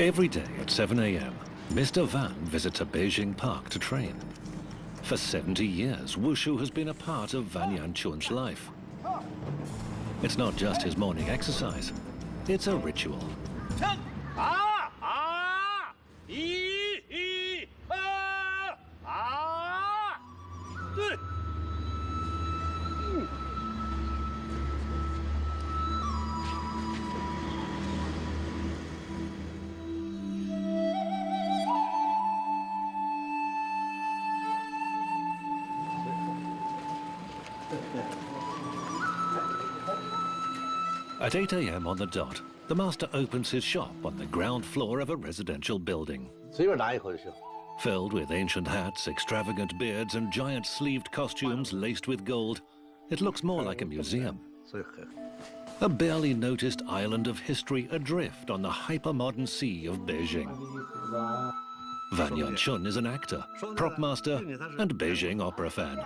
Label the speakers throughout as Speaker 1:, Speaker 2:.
Speaker 1: Every day at 7 a.m., Mr. Van visits a Beijing park to train. For 70 years, wushu has been a part of Van Yanchun's life. It's not just his morning exercise, it's a ritual. At 8 a.m. on the dot, the master opens his shop on the ground floor of a residential building. Filled with ancient hats, extravagant beards, and giant sleeved costumes laced with gold, it looks more like a museum. A barely noticed island of history adrift on the hypermodern sea of Beijing. Van Yanchun is an actor, prop master, and Beijing Opera fan.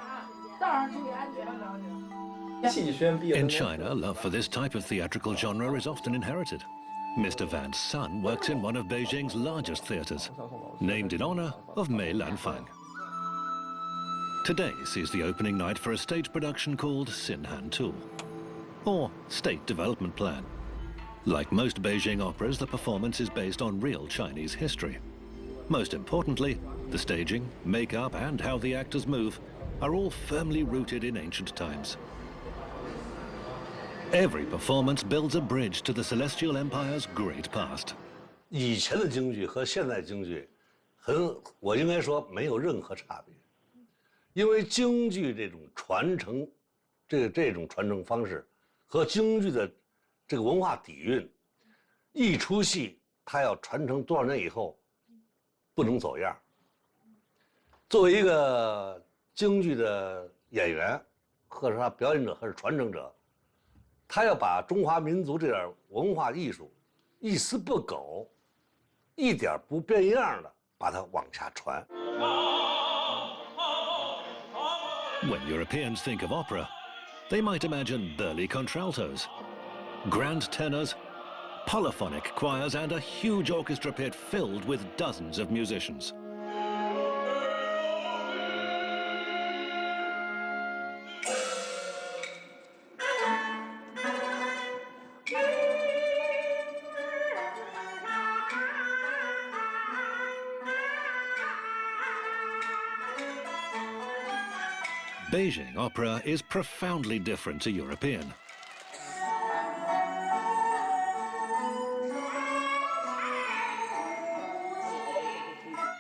Speaker 1: In China, love for this type of theatrical genre is often inherited. Mr. Van's son works in one of Beijing's largest theaters, named in honor of Mei Lanfang. Today sees the opening night for a stage production called Sinhan Tu, or State Development Plan. Like most Beijing operas, the performance is based on real Chinese history. Most importantly, the staging, makeup, and how the actors move are all firmly rooted in ancient times. Every performance builds a bridge to the Celestial Empire's great past.
Speaker 2: 以前的京剧和现在京剧，我应该说没有任何差别，因为京剧这种传承，这种传承方式和京剧的这个文化底蕴，一出戏它要传承多少年以后，不能走样。作为一个京剧的演员，或者说表演者，或者传承者。 他要把中华民族这点文化艺术，一丝不苟，一点不变样的把它往下传。
Speaker 1: When Europeans think of opera, they might imagine burly contraltos, grand tenors, polyphonic choirs, and a huge orchestra pit filled with dozens of musicians. Beijing opera is profoundly different to European.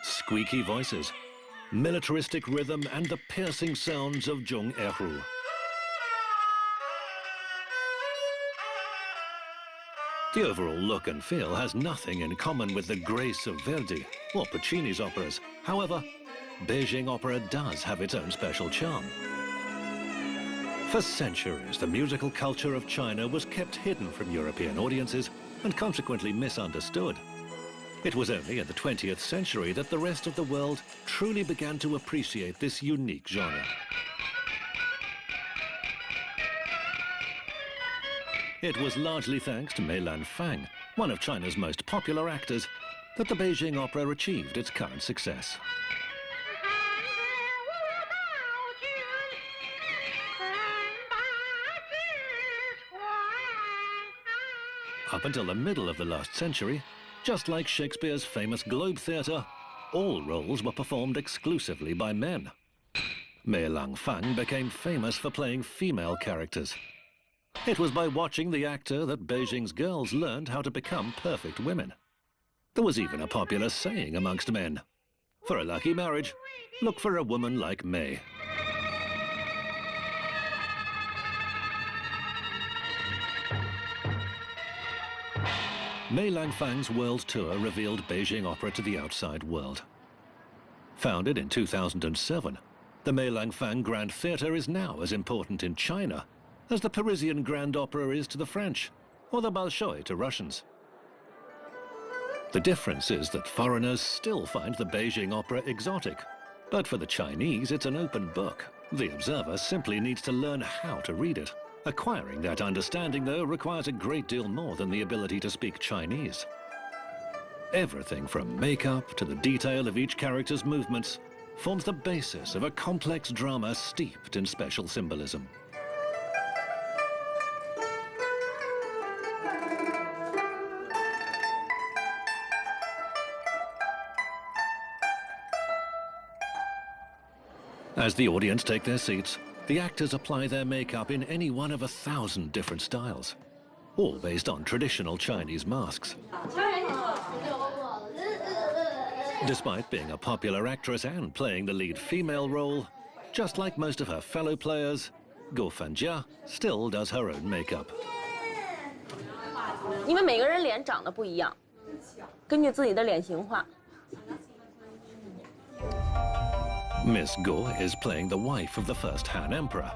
Speaker 1: Squeaky voices, militaristic rhythm, and the piercing sounds of Zhong Eru. The overall look and feel has nothing in common with the grace of Verdi or Puccini's operas. However, Beijing opera does have its own special charm. For centuries, the musical culture of China was kept hidden from European audiences and consequently misunderstood. It was only in the 20th century that the rest of the world truly began to appreciate this unique genre. It was largely thanks to Mei Lanfang, one of China's most popular actors, that the Beijing opera achieved its current success. Up until the middle of the last century, just like Shakespeare's famous Globe Theatre, all roles were performed exclusively by men. Mei Lanfang became famous for playing female characters. It was by watching the actor that Beijing's girls learned how to become perfect women. There was even a popular saying amongst men: for a lucky marriage, look for a woman like Mei. Mei Lanfang's world tour revealed Beijing opera to the outside world. Founded in 2007, the Mei Lanfang Grand Theatre is now as important in China as the Parisian Grand Opera is to the French, or the Bolshoi to Russians. The difference is that foreigners still find the Beijing opera exotic, but for the Chinese it's an open book. The observer simply needs to learn how to read it. Acquiring that understanding, though, requires a great deal more than the ability to speak Chinese. Everything from makeup to the detail of each character's movements forms the basis of a complex drama steeped in special symbolism. As the audience take their seats, the actors apply their makeup in any one of 1,000 different styles, all based on traditional Chinese masks. Despite being a popular actress and playing the lead female role, just like most of her fellow players, Guo Fanjia still does her own makeup.
Speaker 3: 因为每个人脸长得不一样，根据自己的脸型画。
Speaker 1: Miss Guo is playing the wife of the first Han Emperor.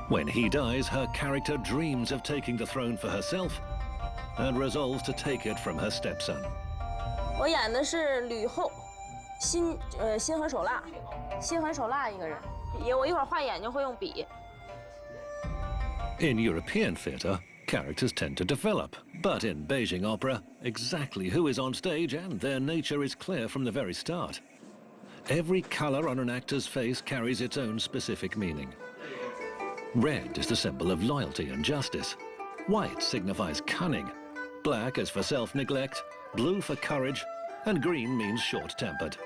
Speaker 1: When he dies, her character dreams of taking the throne for herself and resolves to take it from her stepson.
Speaker 3: 我演的是吕后，心狠手辣一个人。我一会儿画眼睛会用笔。
Speaker 1: In European theatre, characters tend to develop, but in Beijing Opera, exactly who is on stage and their nature is clear from the very start. Every color on an actor's face carries its own specific meaning. Red is the symbol of loyalty and justice. White signifies cunning. Black is for self-neglect, blue for courage, and green means short-tempered.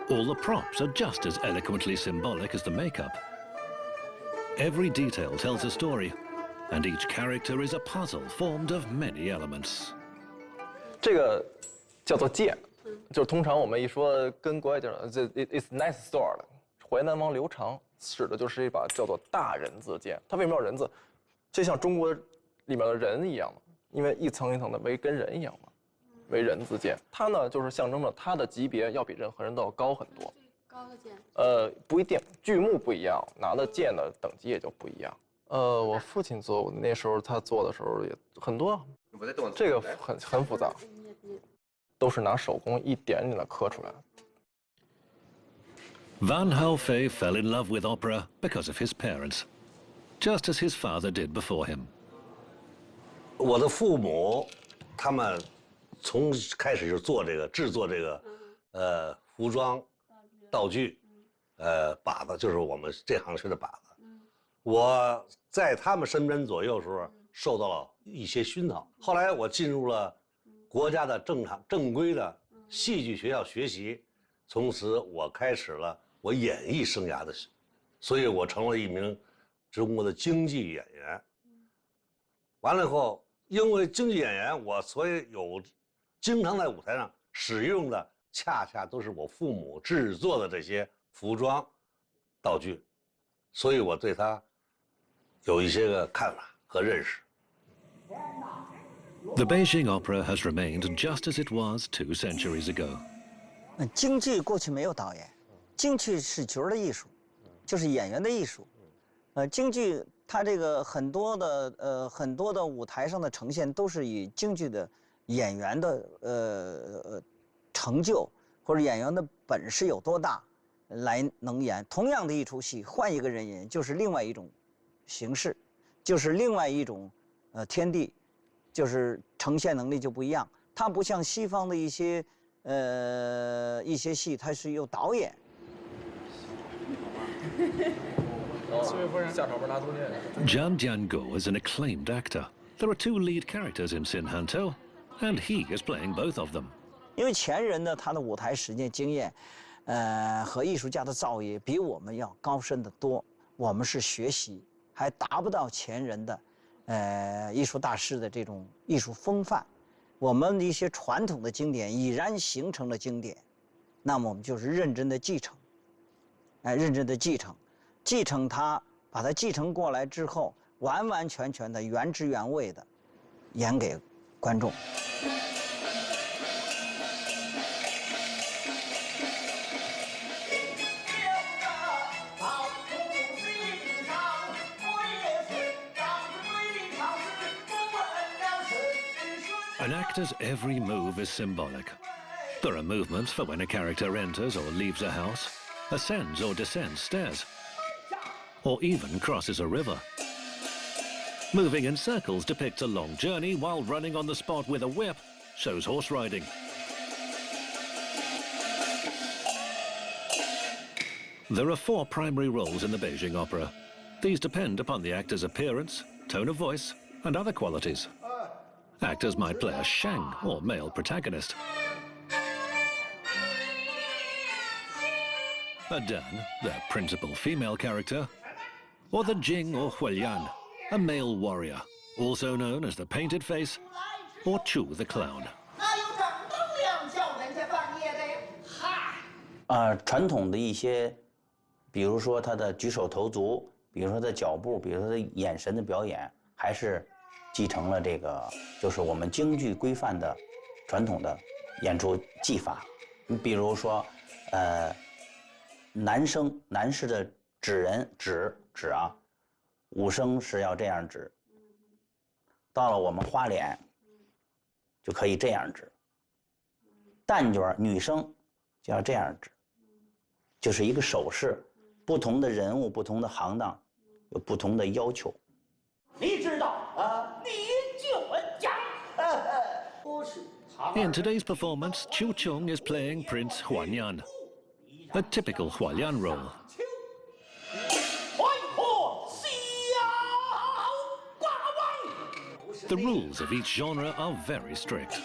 Speaker 1: All the props are just as eloquently symbolic as the makeup. Every detail tells a story, and each character is a puzzle formed of many elements.
Speaker 4: 这个叫做剑，就是通常我们一说跟国外讲，it's nice sword， 淮南王刘长使的就是一把叫做大人字剑。它为什么叫人字？就像中国里面的人一样嘛，因为一层一层的为跟人一样嘛，为人字剑。它呢就是象征着它的级别要比任何人都要高很多。
Speaker 5: 高的剑？
Speaker 4: 不一定，剧目不一样，拿的剑的等级也就不一样。我父亲做，那时候他做的时候也很多，这个很复杂，都是拿手工一点点的刻出来。
Speaker 1: Van Hao-fei fell in love with opera because of his parents, just as his father did before him.
Speaker 2: 我的父母，他们从开始就做这个制作这个服装、道具，靶子，就是我们这行学的靶子。我在他们身边左右的时候，受到了一些熏陶。后来我进入了国家的正规的戏剧学校学习，从此我开始了我演艺生涯的，所以我成了一名中国的京剧演员。完了以后，因为京剧演员，我所以经常在舞台上使用的，恰恰都是我父母制作的这些服装、道具，所以我对他有一些个看法和认识。
Speaker 1: The Beijing Opera has remained just as it was 2 centuries ago.
Speaker 6: 京剧过去没有导演，京剧是角儿的艺术，就是演员的艺术。京剧它这个很多的舞台上的呈现都是以京剧的演员的成就或者演员的本事有多大来能演。同样的一出戏，换一个人演就是另外一种形式，就是另外一种天地，就是呈现能力就不一样。它不像西方的一些戏，它是有导演。
Speaker 1: Zhang Jianguo is an acclaimed actor. There are 2 lead characters in Xin Hantou, and he is playing both of them.
Speaker 6: 因为前人呢，他的舞台实践经验，和艺术家的造诣比我们要高深得多。我们是学习，还达不到前人的，艺术大师的这种艺术风范。我们一些传统的经典已然形成了经典，那么我们就是认真的继承，认真的继承它，把它继承过来之后，完完全全的原汁原味的演给观众。
Speaker 1: An actor's every move is symbolic. There are movements for when a character enters or leaves a house, ascends or descends stairs, or even crosses a river. Moving in circles depicts a long journey, while running on the spot with a whip shows horse riding. There are 4 primary roles in the Beijing Opera. These depend upon the actor's appearance, tone of voice, and other qualities. Actors might play a shang, or male protagonist, a dan, their principal female character, or the jing or huilian, a male warrior, also known as the painted face or Chu the clown.
Speaker 6: 传统的一些，比如说他的举手投足，比如说他的脚步，比如说他的眼神的表演，还是继承了这个就是我们京剧规范的传统的演出技法。你比如说，男士的指啊，5声是要这样指，到了我们花脸就可以这样指，旦角女生就要这样指，就是一个手势。不同的人物、不同的行当有不同的要求。
Speaker 5: 你知道啊，你就讲。
Speaker 1: In today's performance, Chu Chung is playing Prince Huanyan, a typical Hualian role. The rules of each genre are very strict.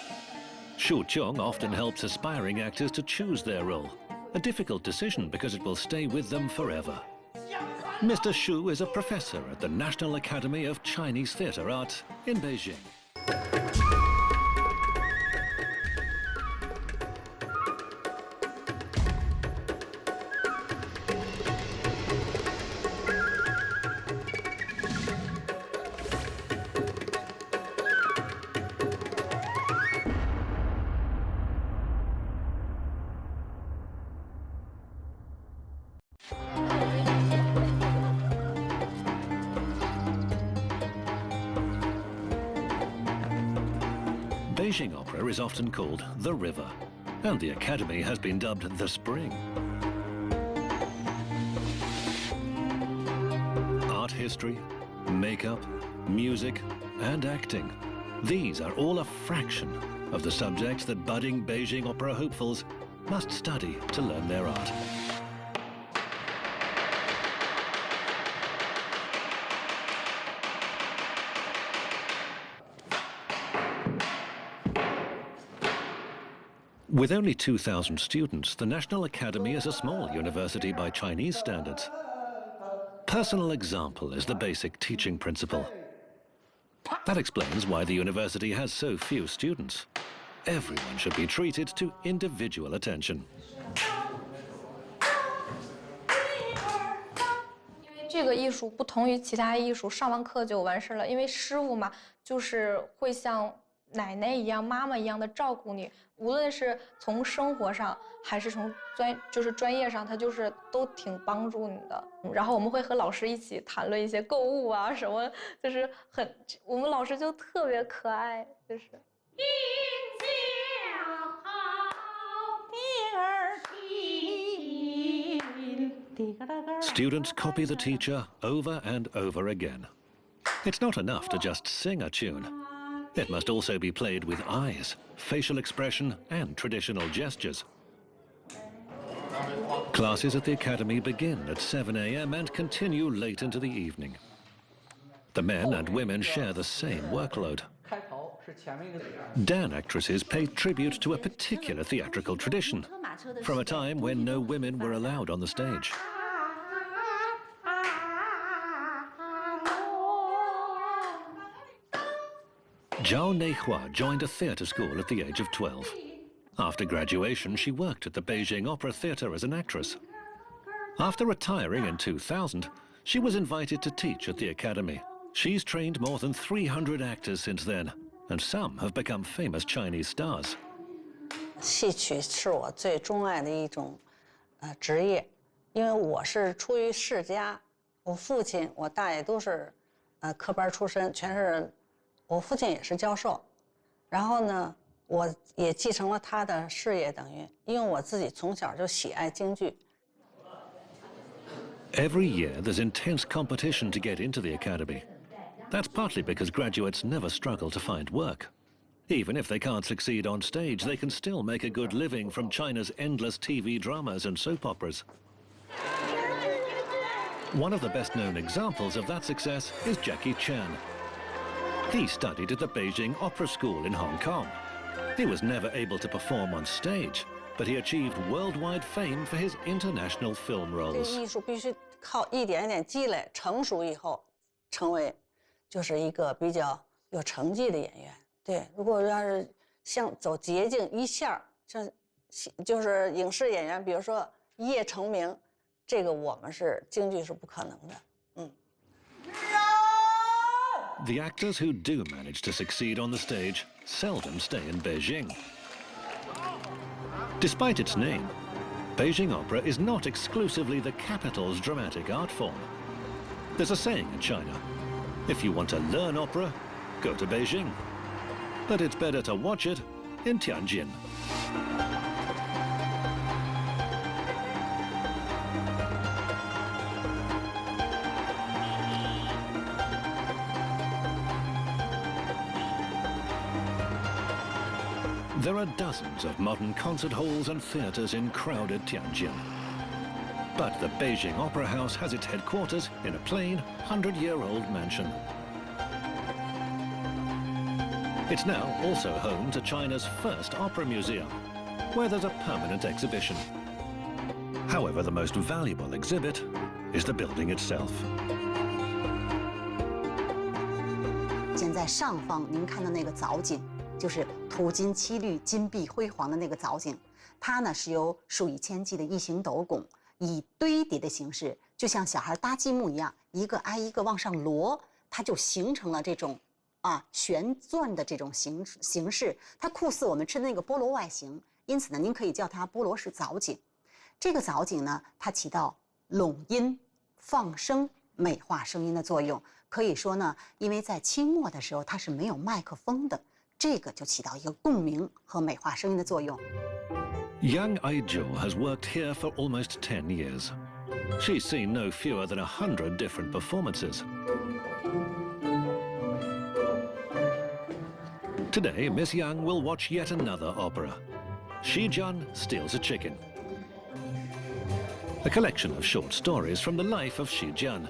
Speaker 1: Chu Chung often helps aspiring actors to choose their role, a difficult decision because it will stay with them forever. Mr. Xu is a professor at the National Academy of Chinese Theatre Art in Beijing. Beijing Opera is often called the River, and the Academy has been dubbed the Spring. Art history, makeup, music, and acting. These are all a fraction of the subjects that budding Beijing Opera hopefuls must study to learn their art. With only 2,000 students, the National Academy is a small university by Chinese standards. Personal example is the basic teaching principle. That explains why the university has so few students. Everyone should be treated to individual attention.
Speaker 7: 因为这个艺术不同于其他艺术，上完课就完事了。因为师傅嘛，就是会像奶奶一样、妈妈一样的照顾你，无论是从生活上还是从专业上，他就是都挺帮助你的。然后我们会和老师一起谈论一些购物啊什么，就是我们老师就特别可爱，就是。
Speaker 1: Students copy the teacher over and over again. It's not enough to just sing a tune. It must also be played with eyes, facial expression, and traditional gestures. Classes at the academy begin at 7 a.m. and continue late into the evening. The men and women share the same workload. Dan actresses pay tribute to a particular theatrical tradition, from a time when no women were allowed on the stage. Zhao Neihua joined a theatre school at the age of 12. After graduation, she worked at the Beijing Opera Theatre as an actress. After retiring in 2000, she was invited to teach at the academy. She's trained more than 300 actors since then, and some have become famous Chinese stars.
Speaker 8: 戏曲是我最钟爱的一种职业，因为我是出于世家，我父亲、我大爷都是科班出身，全是。 我父亲也是教授，然后呢，我也继承了他的事业，等于因为我自己从小就喜爱京剧。
Speaker 1: Every year, there's intense competition to get into the academy. That's partly because graduates never struggle to find work. Even if they can't succeed on stage, they can still make a good living from China's endless TV dramas and soap operas. One of the best-known examples of that success is Jackie Chan. He studied at the Beijing Opera School in Hong Kong. He was never able to perform on stage, but he achieved worldwide fame for his international film
Speaker 8: 这
Speaker 1: roles.
Speaker 8: 艺术必须靠一点一点积累，成熟以后，成为就是一个比较有成绩的演员。对，如果要是像走捷径一下，像就是影视演员，比如说一夜成名，这个我们是京剧是不可能的。嗯。
Speaker 1: The actors who do manage to succeed on the stage seldom stay in Beijing. Despite its name, Beijing Opera is not exclusively the capital's dramatic art form. There's a saying in China, if you want to learn opera, go to Beijing. But it's better to watch it in Tianjin. There are dozens of modern concert halls and theaters in crowded Tianjin. But the Beijing Opera House has its headquarters in a plain, 100-year-old mansion. It's now also home to China's first opera museum, where there's a permanent exhibition. However, the most valuable exhibit is the building itself.
Speaker 9: 现在上方您看到那个藻井，就是土金漆绿、金碧辉煌的那个藻井，它呢是由数以千计的异形斗拱以堆叠的形式，就像小孩搭积木一样，一个挨一个往上摞，它就形成了这种旋转的这种形式。它酷似我们吃的那个菠萝外形，因此呢，您可以叫它菠萝式藻井。这个藻井呢，它起到拢音、放声、美化声音的作用。可以说呢，因为在清末的时候它是没有麦克风的。 这个就起到一个共鸣和美化声音的作用。
Speaker 1: Yang Aizhou has worked here for almost 10 years. She's seen no fewer than 100 different performances. Today, Miss Yang will watch yet another opera. Shijian Steals a Chicken. A collection of short stories from the life of Shijian,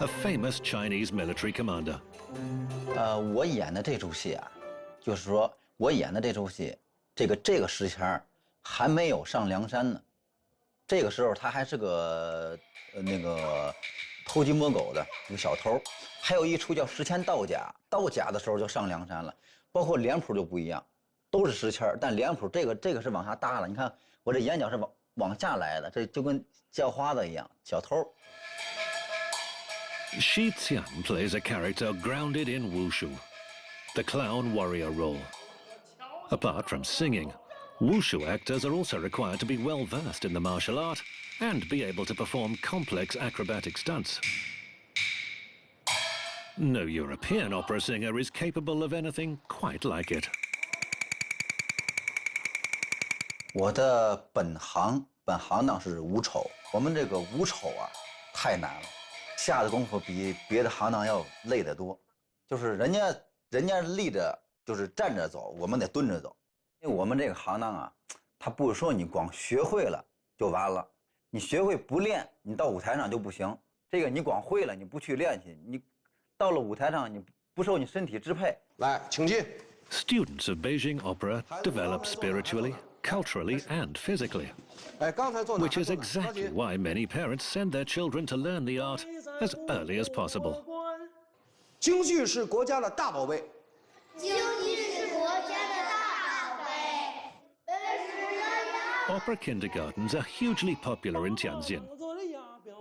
Speaker 1: a famous Chinese military commander.
Speaker 10: 我演的这出戏啊。 就是说，我演的这出戏，这个时迁还没有上梁山呢。这个时候他还是个那个偷鸡摸狗的一个小偷。还有一出叫时迁盗甲，盗甲的时候就上梁山了。包括脸谱就不一样，都是时迁，但脸谱这个是往下搭了。你看我这眼角是往下来的，这就跟叫花子一样，小偷。
Speaker 1: Shi Qian plays a character grounded in wushu, the clown warrior role. Apart from singing, wushu actors are also required to be well versed in the martial art and be able to perform complex acrobatic stunts. No European opera singer is capable of anything quite like it.
Speaker 10: 我的本行当是武丑，我们这个武丑啊太难了，下的功夫比别的行当要累得多。就是人家立着就是站着走，我们得蹲着走。因为我们这个行当啊，他不是说你光学会了就完了，你学会不练，你到舞台上就不行。这个你光会了，你不去练去，你到了舞台上你不受你身体支配。
Speaker 11: 来，请进。
Speaker 1: Students of Beijing Opera develop spiritually, culturally, and physically, which is exactly why many parents send their children to learn the art as early as possible.
Speaker 11: 京剧是国家的大宝贝。
Speaker 12: 京剧是国家的大宝贝。
Speaker 1: Opera kindergartens are hugely popular in Tianjin.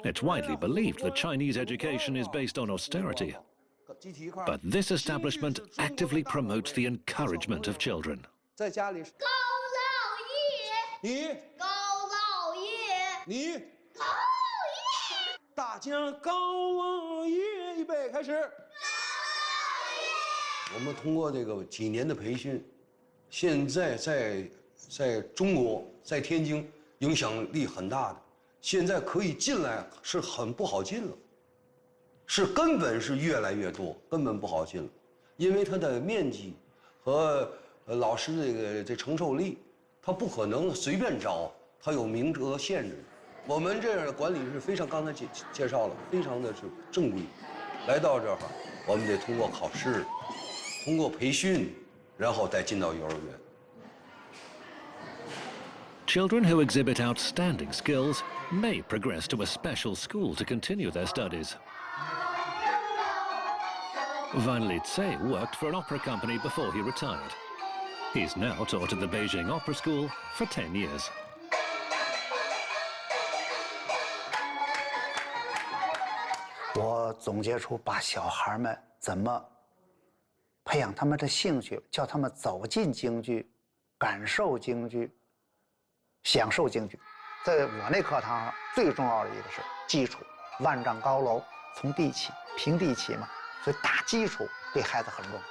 Speaker 1: It's widely believed that Chinese education is based on austerity. But this establishment actively promotes the encouragement of children.
Speaker 11: 在家里。
Speaker 12: 高老爷，
Speaker 11: 你。
Speaker 12: 高老爷，
Speaker 11: 你。
Speaker 12: 高老爷。
Speaker 11: 大将高老爷，预备开始。高
Speaker 12: 老爷。
Speaker 11: 我们通过这个几年的培训，现在在中国，在天津影响力很大的，现在可以进来是很不好进了。根本是越来越多，根本不好进了，因为它的面积和老师这承受力，他不可能随便招，他有名额限制。我们这样的管理是非常，刚才介绍了，非常的是正规。来到这儿，我们得通过考试，通过培训，然后再进到幼儿园。
Speaker 1: Children who exhibit outstanding skills may progress to a special school to continue their studies. Van Litze worked for an opera company before he retired. He's now taught at the Beijing Opera School for 10 years.
Speaker 13: 我总结出把小孩们怎么培养他们的兴趣，叫他们走进京剧，感受京剧，享受京剧。在我那课堂上，最重要的一个是基础，万丈高楼从地起，平地起嘛，所以打基础对孩子很重要。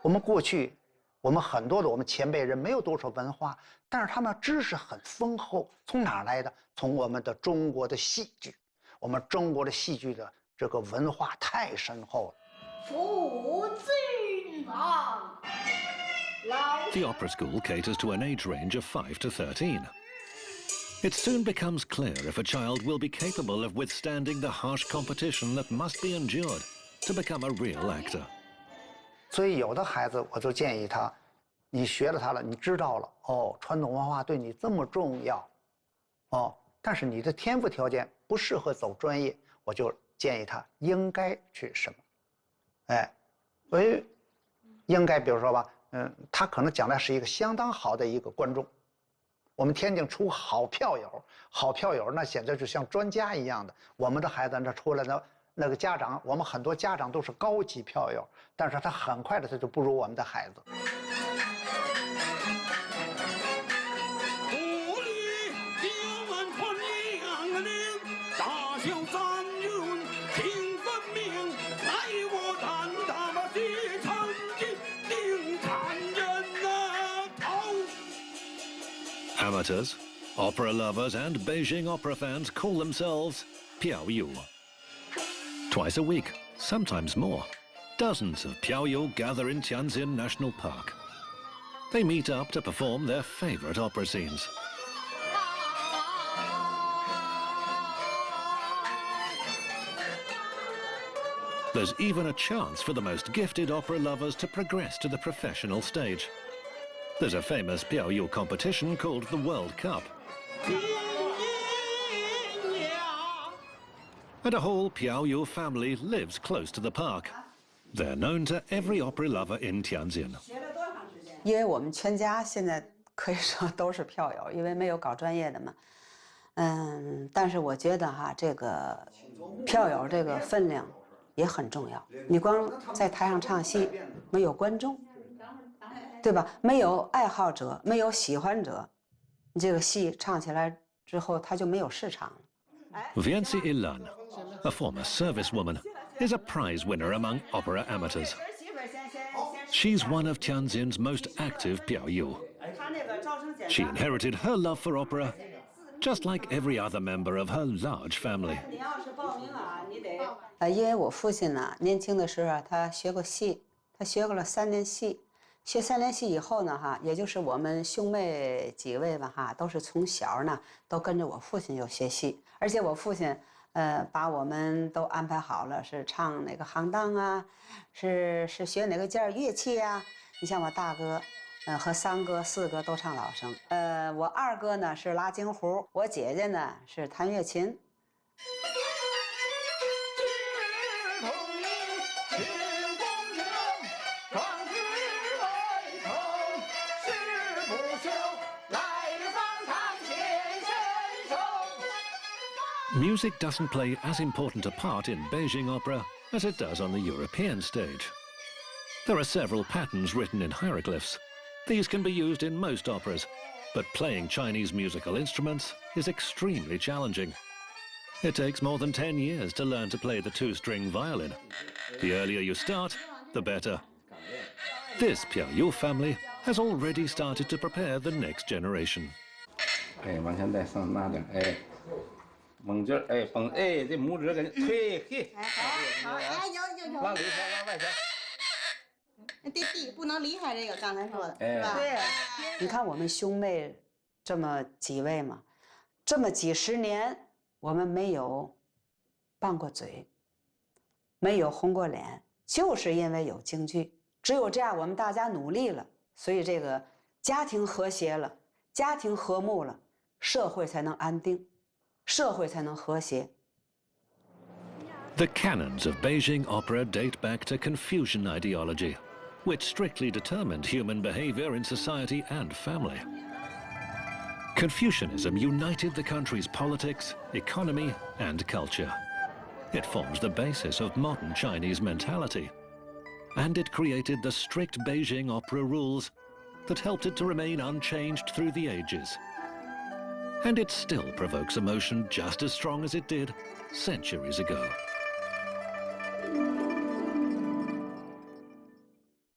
Speaker 13: 我们过去，我们很多的我们前辈人没有多少文化，但是他们知识很丰厚，从哪儿来的？从我们的中国的戏剧，我们中国的戏剧的。 这个文化太深厚了。
Speaker 12: 父君王，
Speaker 1: The opera school caters to an age range of 5 to 13. It soon becomes clear if a child will be capable of withstanding the harsh competition that must be endured to become a real actor.
Speaker 13: 所以有的孩子，我就建议他，你学了他了，你知道了，哦，传统文化对你这么重要，哦，但是你的天赋条件不适合走专业，我就。 建议他应该去什么，哎，所以应该比如说吧，他可能将来是一个相当好的一个观众。我们天津出好票友，好票友那现在就像专家一样的。我们的孩子那出来那个家长，我们很多家长都是高级票友，但是他很快的他就不如我们的孩子。
Speaker 1: Amateurs, opera lovers and Beijing opera fans call themselves Piaoyu. Twice a week, sometimes more, dozens of Piaoyu gather in Tianjin National Park. They meet up to perform their favorite opera scenes. There's even a chance for the most gifted opera lovers to progress to the professional stage. There's a famous Piaoyu competition called the World Cup. And a whole Piaoyu family lives close to the park. They're known to every opera lover in Tianjin.
Speaker 8: 因为我们全家现在可以说都是票友，因为没有搞专业的嘛。但是我觉得哈，这个票友这个分量也很重要。你光在台上唱戏，没有观众。 对吧？没有爱好者，没有喜欢者，你这个戏唱起来之后，它就没有市场了。
Speaker 1: Vianci Ilan, a former servicewoman, is a prize winner among opera amateurs. She's one of Tianjin's most active Piaoyu. She inherited her love for opera, just like every other member of her large family.
Speaker 8: 因为我父亲呢，年轻的时候他学过戏，他学过了3年戏。 学3年戏以后呢，哈，也就是我们兄妹几位吧，哈，都是从小呢都跟着我父亲有学戏，而且我父亲，把我们都安排好了，是唱哪个行当啊，是学哪个件乐器啊。你像我大哥，和3哥、4哥都唱老生，我2哥呢是拉京胡，我姐姐呢是弹乐琴。
Speaker 1: Music doesn't play as important a part in Beijing opera as it does on the European stage. There are several patterns written in hieroglyphs. These can be used in most operas, but playing Chinese musical instruments is extremely challenging. It takes more than 10 years to learn to play the 2-string violin. The earlier you start, the better. This Piaoyu family has already started to prepare the next generation.
Speaker 14: 哎，往前再上拉点，哎，猛劲儿，哎，绷，哎，这拇指跟推，嘿，
Speaker 9: 哎，好，哎，有，
Speaker 14: 往里边，往外边。
Speaker 9: 弟不能离开这个刚才说的，是吧？
Speaker 15: 对，你看我们兄妹这么几位嘛，这么几十年，我们没有拌过嘴，没有红过脸，就是因为有京剧。只有这样，我们大家努力了，所以这个家庭和谐了，家庭和睦了，社会才能安定，社会才能和谐。
Speaker 1: The canons of Beijing opera date back to Confucian ideology, which strictly determined human behavior in society and family. Confucianism united the country's politics, economy, and culture. It forms the basis of modern Chinese mentality. And it created the strict Beijing opera rules that helped it to remain unchanged through the ages. And it still provokes emotion just as strong as it did centuries ago.